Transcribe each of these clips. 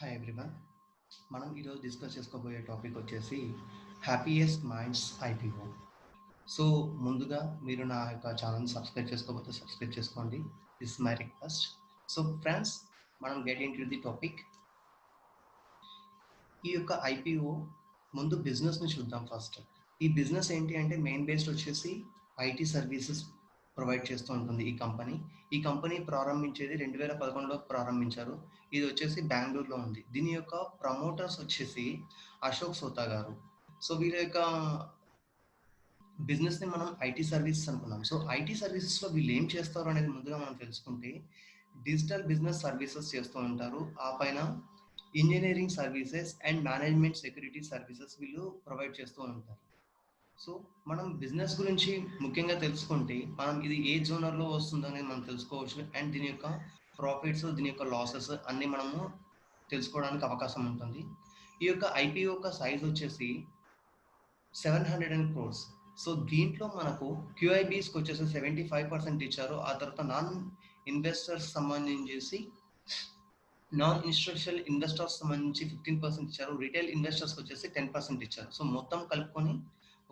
Hi everyone. మనం ఈరోజు discuss చేసుకోబోయే టాపిక్ వచ్చేసి హ్యాపీయెస్ట్ మైండ్స్ ఐపీఓ. సో ముందుగా మీరు నా యొక్క ఛానల్ సబ్స్క్రైబ్ చేసుకోకపోతే సబ్స్క్రైబ్ చేసుకోండి. This my request. So friends, మనం get in to the topic. ఈ యొక్క ఐపీఓ ముందు బిజినెస్ని చూద్దాం ఫస్ట్. ఈ బిజినెస్ ఏంటి అంటే మెయిన్ బేస్డ్ వచ్చేసి ఐటీ సర్వీసెస్ ప్రొవైడ్ చేస్తూ ఉంటుంది ఈ కంపెనీ ప్రారంభించేది 2011లో ప్రారంభించారు. ఇది వచ్చేసి బెంగళూరులో ఉంది. దీని యొక్క ప్రమోటర్స్ వచ్చేసి అశోక్ సోతా గారు. సో వీళ్ళ యొక్క బిజినెస్ని మనం ఐటీ సర్వీసెస్ అనుకున్నాం. సో ఐటీ సర్వీసెస్లో వీళ్ళు ఏం చేస్తారు అనేది ముందుగా మనం తెలుసుకుంటే డిజిటల్ బిజినెస్ సర్వీసెస్ చేస్తూ ఉంటారు. ఆ పైన engineering services and management security services వీళ్ళు ప్రొవైడ్ చేస్తూ ఉంటారు. సో మనం బిజినెస్ గురించి ముఖ్యంగా తెలుసుకుంటే మనం ఇది ఏ జోనర్లో వస్తుందో అనేది మనం తెలుసుకోవచ్చు. అండ్ దీని యొక్క ప్రాఫిట్స్, దీని యొక్క లాసెస్ అన్నీ మనము తెలుసుకోవడానికి అవకాశం ఉంటుంది. ఈ యొక్క ఐపీఓ యొక్క సైజ్ వచ్చేసి 700 crores. సో దీంట్లో మనకు క్యూఐబీస్కి వచ్చేసి 75% ఇచ్చారు. ఆ తర్వాత నాన్ ఇన్స్టిట్యూషనల్ ఇన్వెస్టర్స్ సంబంధించి 15% ఇచ్చారు. రిటైల్ ఇన్వెస్టర్స్కి వచ్చేసి 10% ఇచ్చారు. సో మొత్తం కలుపుకొని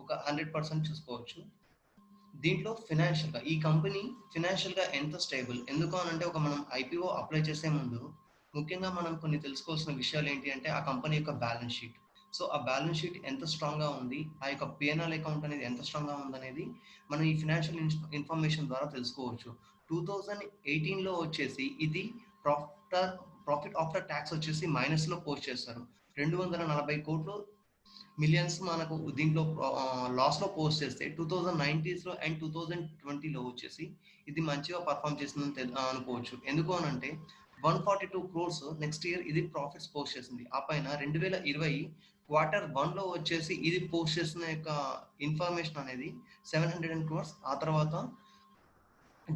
ఒక 100% చూసుకోవచ్చు. దీంట్లో ఫినాన్షియల్గా ఈ కంపెనీ ఫినాన్షియల్గా ఎంత స్టేబుల్, ఎందుకు అని అంటే మనం ఐపీఓ అప్లై చేసే ముందు ముఖ్యంగా మనం కొన్ని తెలుసుకోవాల్సిన విషయాలు ఏంటి అంటే ఆ కంపెనీ యొక్క బ్యాలెన్స్ షీట్. సో ఆ బ్యాలెన్స్ షీట్ ఎంత స్ట్రాంగ్గా ఉంది, ఆ యొక్క పిఎన్ఎల్ అకౌంట్ అనేది ఎంత స్ట్రాంగ్గా ఉందనేది మనం ఈ ఫినాన్షియల్ ఇన్ఫర్మేషన్ ద్వారా తెలుసుకోవచ్చు. 2018లో వచ్చేసి ఇది ప్రాఫిట్ ఆఫ్టర్ ట్యాక్స్ వచ్చేసి మైనస్లో పోస్ట్ చేస్తారు. 240 కోట్లు మిలియన్స్ మనకు దీంట్లో లాస్లో పోస్ట్ చేస్తే 2019లో అండ్ 2020లో వచ్చేసి ఇది మంచిగా పర్ఫామ్ చేసిందని అనుకోవచ్చు. ఎందుకు అని అంటే 142 crores నెక్స్ట్ ఇయర్ ఇది ప్రాఫిట్స్ పోస్ట్ చేసింది. ఆ పైన 2020 Q1లో వచ్చేసి ఇది పోస్ట్ చేసిన యొక్క ఇన్ఫర్మేషన్ అనేది 700 crores. ఆ తర్వాత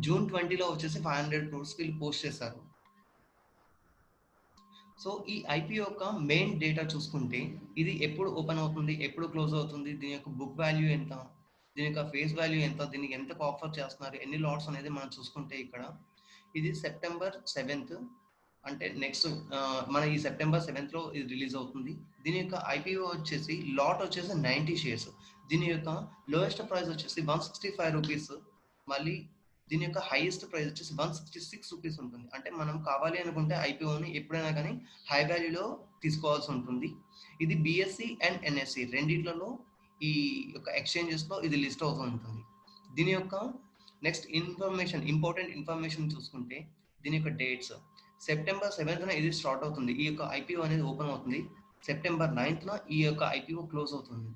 June 20లో వచ్చేసి 500 crores వీళ్ళు పోస్ట్ చేశారు. సో ఈ ఐపీఓ యొక్క మెయిన్ డేటా చూసుకుంటే ఇది ఎప్పుడు ఓపెన్ అవుతుంది, ఎప్పుడు క్లోజ్ అవుతుంది, దీని యొక్క బుక్ వాల్యూ ఎంత, దీని యొక్క ఫేస్ వాల్యూ ఎంత, దీనికి ఎంత ఆఫర్ చేస్తున్నారు, ఎన్ని లాట్స్ అనేది మనం చూసుకుంటే ఇక్కడ ఇది September 7th, అంటే నెక్స్ట్ మన ఈ September 7th ఇది రిలీజ్ అవుతుంది. దీని యొక్క ఐపీఓ వచ్చేసి లాట్ వచ్చేసి 90 shares. దీని యొక్క లోయెస్ట్ ప్రైస్ వచ్చేసి 165 రూపీస్. మళ్ళీ దీని యొక్క హైయెస్ట్ ప్రైస్ వచ్చేసి 166 రూపీస్ ఉంటుంది. అంటే మనం కావాలి అనుకుంటే ఐపీఓని ఎప్పుడైనా కానీ హై వాల్యూలో తీసుకోవాల్సి ఉంటుంది. ఇది బిఎస్సి అండ్ ఎన్ఎస్సి రెండిట్లలో ఈ యొక్క ఎక్స్చేంజెస్లో ఇది లిస్ట్ అవుతూ ఉంటుంది. దీని యొక్క నెక్స్ట్ ఇంపార్టెంట్ ఇన్ఫర్మేషన్ చూసుకుంటే దీని యొక్క డేట్స్ September 7th ఇది స్టార్ట్ అవుతుంది. ఈ యొక్క ఐపీఓ అనేది ఓపెన్ అవుతుంది. September 9th ఈ యొక్క ఐపీఓ క్లోజ్ అవుతుంది.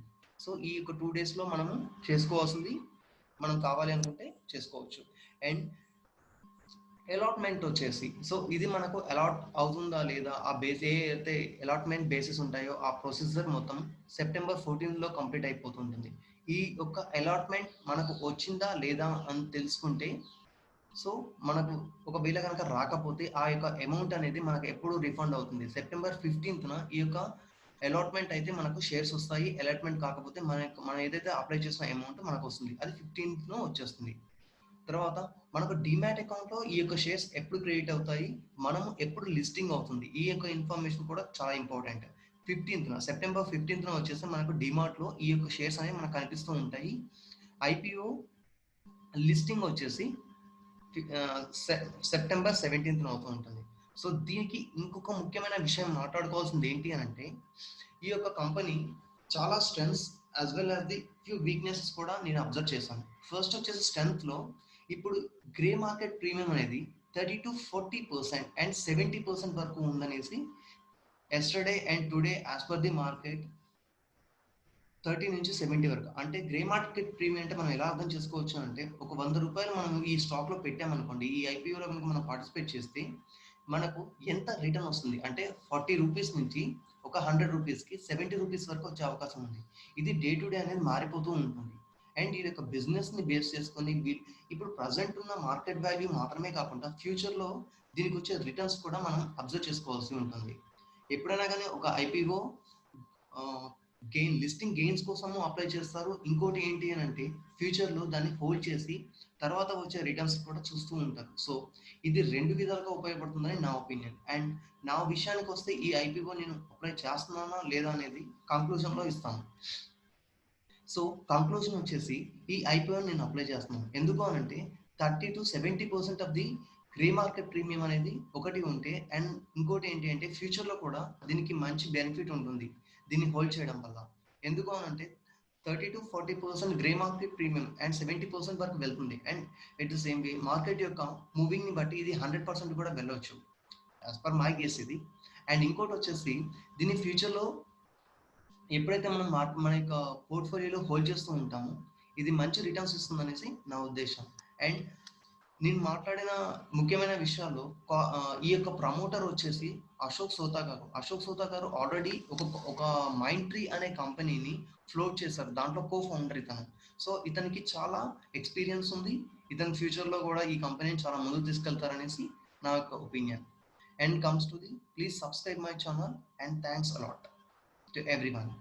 సో ఈ యొక్క 2 daysలో మనము చేసుకోవాల్సింది మనం కావాలి అనుకుంటే చేసుకోవచ్చు. అండ్ అలాట్మెంట్ వచ్చేసి సో ఇది మనకు అలాట్ అవుతుందా లేదా, ఆ బేస్ అయితే అలాట్మెంట్ బేసిస్ ఉంటాయో ఆ ప్రొసీజర్ మొత్తం September 14లో కంప్లీట్ అయిపోతుంటుంది. ఈ యొక్క అలాట్మెంట్ మనకు వచ్చిందా లేదా అని తెలుసుకుంటే సో మనకు ఒకవేళ కనుక రాకపోతే ఆ యొక్క అమౌంట్ అనేది మనకు ఎప్పుడు రిఫండ్ అవుతుంది. September 15th ఈ యొక్క అలాట్మెంట్ అయితే మనకు షేర్స్ వస్తాయి. అలాట్మెంట్ కాకపోతే మనం ఏదైతే అప్లై చేసిన అమౌంట్ మనకు వస్తుంది, అది 15th వచ్చేస్తుంది. తర్వాత మనకు డిమాట్ అకౌంట్లో ఈ యొక్క షేర్స్ ఎప్పుడు క్రియేట్ అవుతాయి, మనం ఎప్పుడు లిస్టింగ్ అవుతుంది, ఈ యొక్క ఇన్ఫర్మేషన్ కూడా చాలా ఇంపార్టెంట్. September 15th వచ్చేసి మనకు డిమార్ట్లో ఈ యొక్క షేర్స్ అనేవి మనకు కనిపిస్తూ ఉంటాయి. ఐపీఓ లిస్టింగ్ వచ్చేసి September 17th అవుతూ ఉంటుంది. సో దీనికి ఇంకొక ముఖ్యమైన విషయం మాట్లాడుకోవాల్సింది ఏంటి అని అంటే ఈ యొక్క కంపెనీ చాలా strengths as well as the few weaknesses కూడా నేను అబ్జర్వ్ చేశాను. ఫస్ట్ వచ్చేసి స్ట్రెంగ్త్లో ఇప్పుడు గ్రే మార్కెట్ ప్రీమియం అనేది 30 to 40% అండ్ 70% వరకు ఉందనేసి yesterday and today as per the market 30 నుంచి 70 వరకు. అంటే గ్రే మార్కెట్ ప్రీమియం అంటే మనం ఎలా అర్థం చేసుకోవచ్చు అంటే ఒక 100 రూపాయలు మనం ఈ స్టాక్లో పెట్టామనుకోండి, ఈ ఐపీఓలో కనుక మనం పార్టిసిపేట్ చేస్తే మనకు ఎంత రిటర్న్ వస్తుంది అంటే 40 రూపీస్ నుంచి ఒక 100 రూపీస్కి 70 రూపీస్ వరకు వచ్చే అవకాశం ఉంది. ఇది డే టు డే అనేది మారిపోతూ ఉంటుంది. అండ్ ఈ యొక్క బిజినెస్ని బేస్ చేసుకొని ఇప్పుడు ప్రజెంట్ ఉన్న మార్కెట్ వాల్యూ మాత్రమే కాకుండా ఫ్యూచర్లో దీనికి వచ్చే రిటర్న్స్ కూడా మనం అబ్జర్వ్ చేసుకోవాల్సి ఉంటుంది. ఎప్పుడైనా కానీ ఒక ఐపీఓ లిస్టింగ్ గెయిన్స్ కోసము అప్లై చేస్తారు. ఇంకోటి ఏంటి అని అంటే ఫ్యూచర్‌లో దాన్ని హోల్డ్ చేసి తర్వాత వచ్చే రిటర్న్స్ కూడా చూస్తూ ఉంటారు. సో, ఇది 2 విధాలుగా ఉపయోగపడుతుందని నా ఒపీనియన్. అండ్ నా విషయానికొస్తే ఈ ఐపీఓ నేను అప్లై చేస్తున్నానా లేదా అనేది కంక్లూజన్‌లో ఇస్తాను. సో, కంక్లూజన్ వచ్చేసి ఈ ఐపీఓని నేను అప్లై చేస్తున్నాను. ఎందుకు అనంటే 30-70% of the grey market premium అనేది ఒకటి ఉంటే అండ్ ఇంకోటి ఏంటి అంటే ఫ్యూచర్‌లో కూడా దీనికి మంచి బెనిఫిట్ ఉంటుంది. దీన్ని హోల్డ్ చేయడం వల్ల. ఎందుకు అనంటే 30-40% గ్రే మార్కెట్ ప్రీమియం అండ్ 70% వరకు వెళ్తుంది. And at the same way market యొక్క మూవింగ్‌ని బట్టి ఇది 100% కూడా వెళ్ళొచ్చు. యాస్ పర్ మై గెస్ ఇది. అండ్ ఇంకోటొచ్చేసి దీన్ని ఫ్యూచర్‌లో ఎప్పుడైతే మనం మన యొక్క పోర్ట్‌ఫోలియోలో హోల్డ్ చేస్తూ ఉంటామో, ఇది మంచి రిటర్న్స్ ఇస్తుందనేసి నా ఉద్దేశ్యం. అండ్ నేను మాట్లాడిన ముఖ్యమైన విషయాల్లో ఈ యొక్క ప్రమోటర్ వచ్చేసి అశోక్ సోతా గారు. అశోక్ సోతా గారు ఆల్రెడీ ఒక మైండ్ ట్రీ అనే కంపెనీని ఫ్లోట్ చేశారు. దాంట్లో ఫౌండర్ ఇతను. సో, ఇతనికి చాలా ఎక్స్‌పీరియన్స్ ఉంది. ఇతను ఫ్యూచర్‌లో గూడా ఈ కంపెనీని చాలా ముందుకు తీసుకెళ్తారనేసి నా యొక్క opinion. And comes to the please subscribe my channel and thanks a lot to everyone.